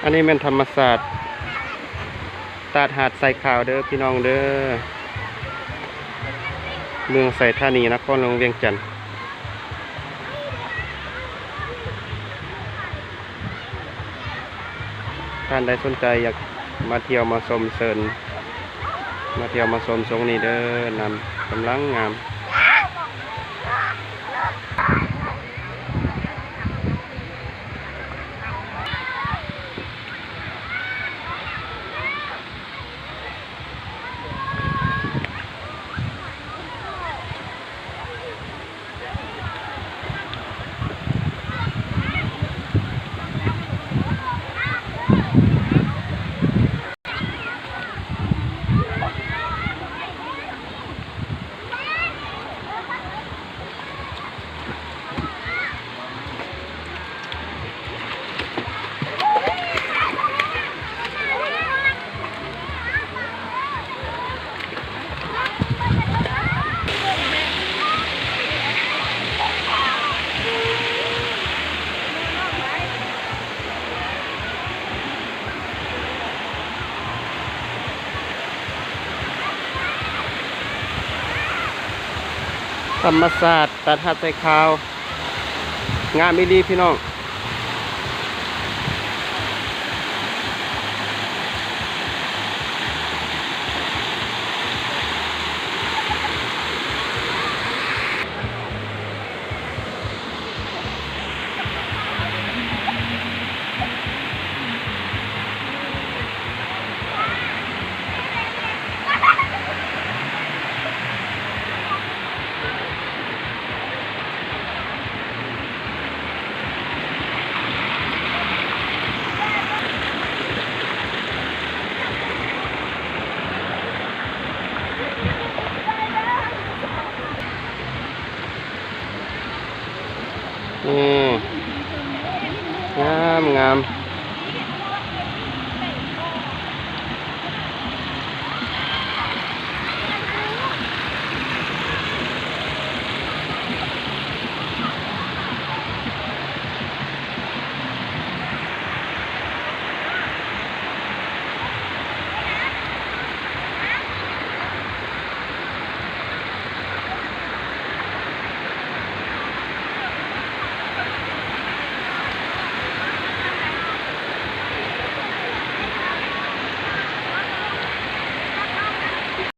อันนี้เป็นธรรมศาสตร์ตาดหาดใส่ขาวเด้อพี่น้องเด้อเมืองไสธานีนครหลวงเวียงจันทน์ท่านใดสนใจอยากมาเที่ยวมาชมเซินมาเที่ยวมาชมทรงนี้เด้อนำกำลังงามธรรมศาสตร์ตัดหาดใส่ขาวงามอีหลีพี่น้องนี่งาม